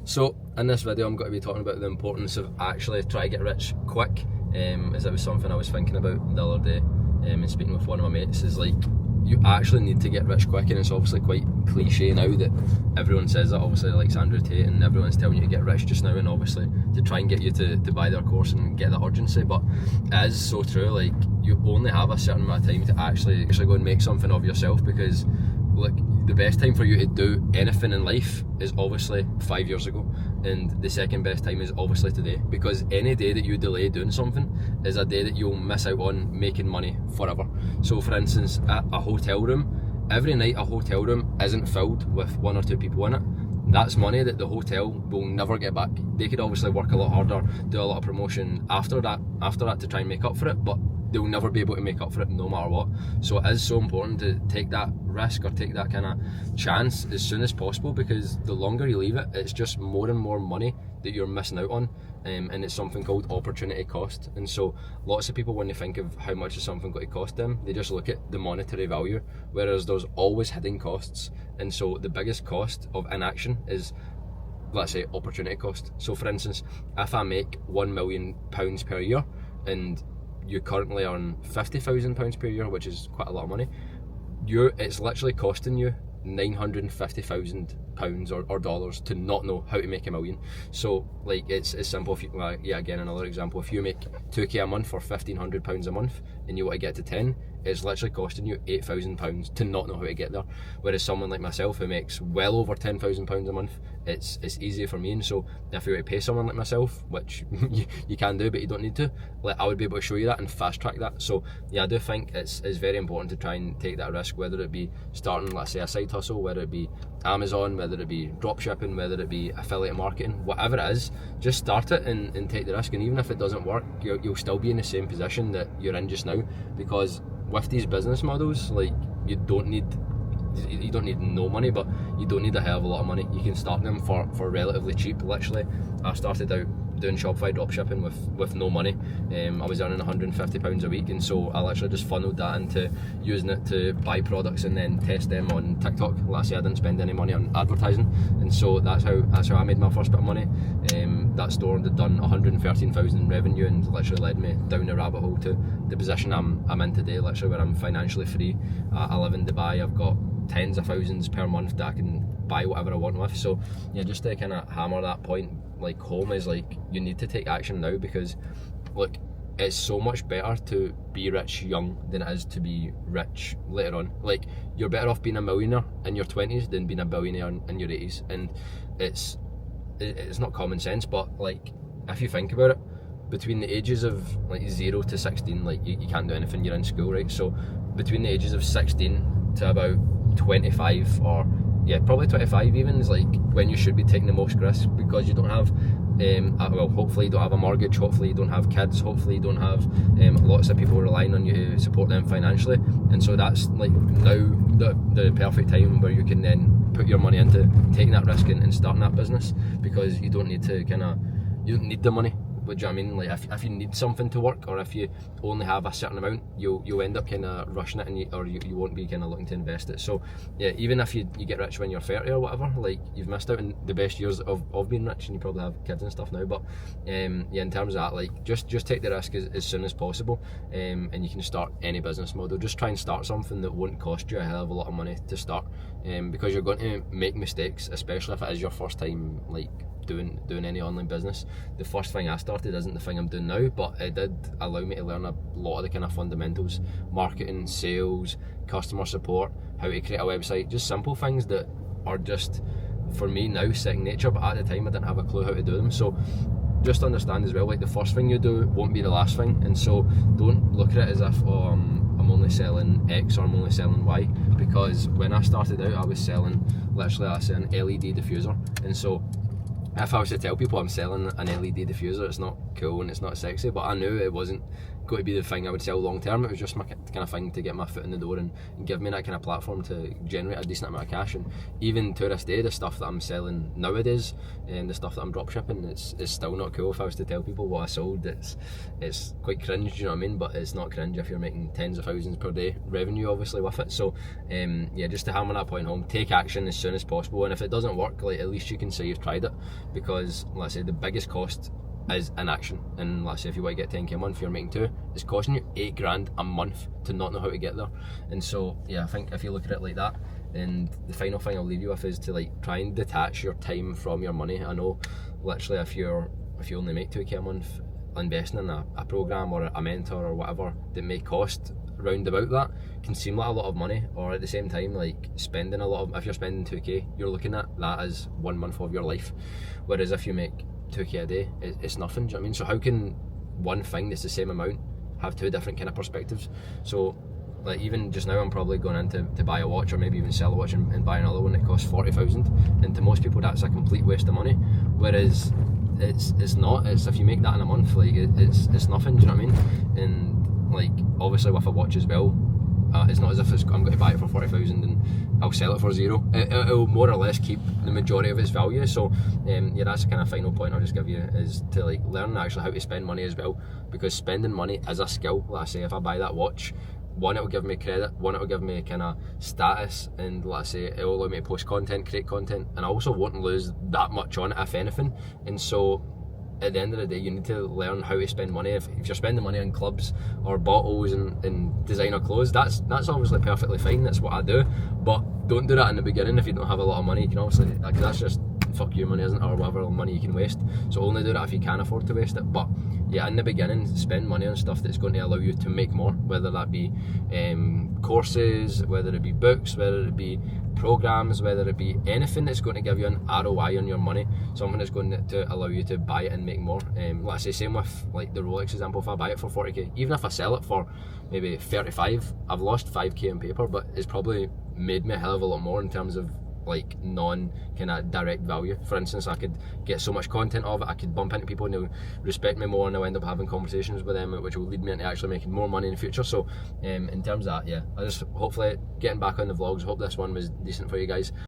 So in this video I'm going to be talking about the importance of actually trying to get rich quick, as it was something I was thinking about the other day, and speaking with one of my mates, is like, you actually need to get rich quick, and it's obviously quite cliche now that everyone says that, obviously, like Andrew Tate and everyone's telling you to get rich just now, and obviously to try and get you to buy their course and get that urgency, but it is so true. Like, you only have a certain amount of time to actually go and make something of yourself, because like, the best time for you to do anything in life is obviously 5 years ago, and the second best time is obviously today, because any day that you delay doing something is a day that you'll miss out on making money forever. So for instance, at a hotel room, every night a hotel room isn't filled with 1 or 2 people in it. That's money that the hotel will never get back. They could obviously work a lot harder, do a lot of promotion after that to try and make up for it, but they'll never be able to make up for it no matter what. So it is so important to take that risk, or take that kind of chance as soon as possible, because the longer you leave it, it's just more and more money that you're missing out on, and it's something called opportunity cost. And so lots of people, when they think of how much is something going to cost them, they just look at the monetary value, whereas there's always hidden costs. And so the biggest cost of inaction is, let's say, opportunity cost. So for instance, if I make £1 million per year and you currently earn £50,000 per year, which is quite a lot of money, it's literally costing you £950,000 or dollars to not know how to make $1 million. So like, it's simple. If you, again, another example, if you make 2k a month or £1,500 a month and you want to get to 10, it's literally costing you £8,000 to not know how to get there. Whereas someone like myself who makes well over £10,000 a month, it's easier for me. And so if you were to pay someone like myself, which you can do but you don't need to, like, I would be able to show you that and fast track that. So yeah, I do think it's very important to try and take that risk, whether it be starting, let's say, a side hustle, whether it be Amazon, whether it be drop shipping, whether it be affiliate marketing, whatever it is, just start it and take the risk. And even if it doesn't work, you'll still be in the same position that you're in just now, because with these business models, like, you don't need no money, but you don't need a hell of a lot of money. You can start them for relatively cheap. Literally, I started out doing Shopify dropshipping with no money. I was earning £150 a week, and so I literally just funneled that into using it to buy products and then test them on TikTok. Last year I didn't spend any money on advertising, and so that's how I made my first bit of money. That store had done 113,000 in revenue, and literally led me down the rabbit hole to the position I'm in today, literally, where I'm financially free. I live in Dubai. I've got tens of thousands per month that I can buy whatever I want with. So yeah, just to kind of hammer that point like home, is like, you need to take action now, because look, it's so much better to be rich young than it is to be rich later on. Like, you're better off being a millionaire in your 20s than being a billionaire in your 80s. And it's not common sense, but like, if you think about it, between the ages of like 0 to 16, like, you can't do anything, you're in school, right? So between the ages of 16 to about 25, or yeah, probably 25 even, is like when you should be taking the most risk, because you don't have well, hopefully you don't have a mortgage, hopefully you don't have kids, hopefully you don't have lots of people relying on you to support them financially. And so that's like now the perfect time where you can then put your money into taking that risk and starting that business, because you don't need to you don't need the money. Do you know what I mean? Like, if you need something to work, or if you only have a certain amount, you'll end up kind of rushing it, and you won't be kind of looking to invest it. So yeah, even if you get rich when you're 30 or whatever, like, you've missed out on the best years of being rich, and you probably have kids and stuff now. But yeah, in terms of that, like, just take the risk as soon as possible, and you can start any business model. Just try and start something that won't cost you a hell of a lot of money to start, because you're going to make mistakes, especially if it is your first time, like, doing any online business. The first thing I started isn't the thing I'm doing now, but it did allow me to learn a lot of the kind of fundamentals: marketing, sales, customer support, how to create a website, just simple things that are just, for me now, second nature, but at the time I didn't have a clue how to do them. So just understand as well, like, the first thing you do won't be the last thing, and so don't look at it as if, oh, I'm only selling X or I'm only selling Y, because when I started out, I was selling literally, I say, an LED diffuser. And so if I was to tell people I'm selling an LED diffuser, it's not cool and it's not sexy, but I knew it wasn't going to be the thing I would sell long term. It was just my kind of thing to get my foot in the door and give me that kind of platform to generate a decent amount of cash. And even to this day, the stuff that I'm selling nowadays and the stuff that I'm drop shipping, it's still not cool. If I was to tell people what I sold, it's quite cringe, you know what I mean? But it's not cringe if you're making tens of thousands per day revenue, obviously, with it. So yeah, just to hammer that point home, take action as soon as possible. And if it doesn't work, like, at least you can say you've tried it, because let's say the biggest cost is inaction. And let's say if you want to get 10k a month, you're making 2, it's costing you 8 grand a month to not know how to get there. And so yeah, I think if you look at it like that, and the final thing I'll leave you with is to like try and detach your time from your money. I know literally if you only make 2k a month, investing in a program or a mentor or whatever that may cost round about that can seem like a lot of money, or at the same time, like, spending a lot of, if you're spending 2k, you're looking at that as 1 month of your life, whereas if you make 2k a day, it's nothing. Do you know what I mean? So how can one thing that's the same amount have 2 different kind of perspectives? So like, even just now I'm probably going in to buy a watch, or maybe even sell a watch and buy another one that costs 40,000, and to most people that's a complete waste of money, whereas it's not. It's, if you make that in a month, like, it's nothing. Do you know what I mean? And like, obviously with a watch as well, it's not as if I'm going to buy it for 40,000 and I'll sell it for 0. It'll more or less keep the majority of its value. So yeah, that's the kind of final point I'll just give you, is to like learn actually how to spend money as well, because spending money is a skill. Like I say, if I buy that watch, one, it'll give me credit, one, it'll give me kind of status, and let's say it'll allow me to post content, create content, and I also won't lose that much on it, if anything. And so at the end of the day, you need to learn how to spend money. If you're spending money on clubs or bottles and designer clothes, that's obviously perfectly fine, that's what I do, but don't do that in the beginning if you don't have a lot of money. You can obviously, like, that's just fuck your money, isn't it, or whatever money you can waste. So only do that if you can afford to waste it. But yeah, in the beginning, spend money on stuff that's going to allow you to make more, whether that be courses, whether it be books, whether it be programs, whether it be anything that's going to give you an ROI on your money, something that's going to allow you to buy it and make more. Let's say same with like the Rolex example. If I buy it for 40k, even if I sell it for maybe 35, I've lost 5k on paper, but it's probably made me a hell of a lot more in terms of like non kind of direct value. For instance, I could get so much content of it, I could bump into people and they'll respect me more, and I'll end up having conversations with them which will lead me into actually making more money in the future. So in terms of that, yeah, I just hopefully getting back on the vlogs, hope this one was decent for you guys.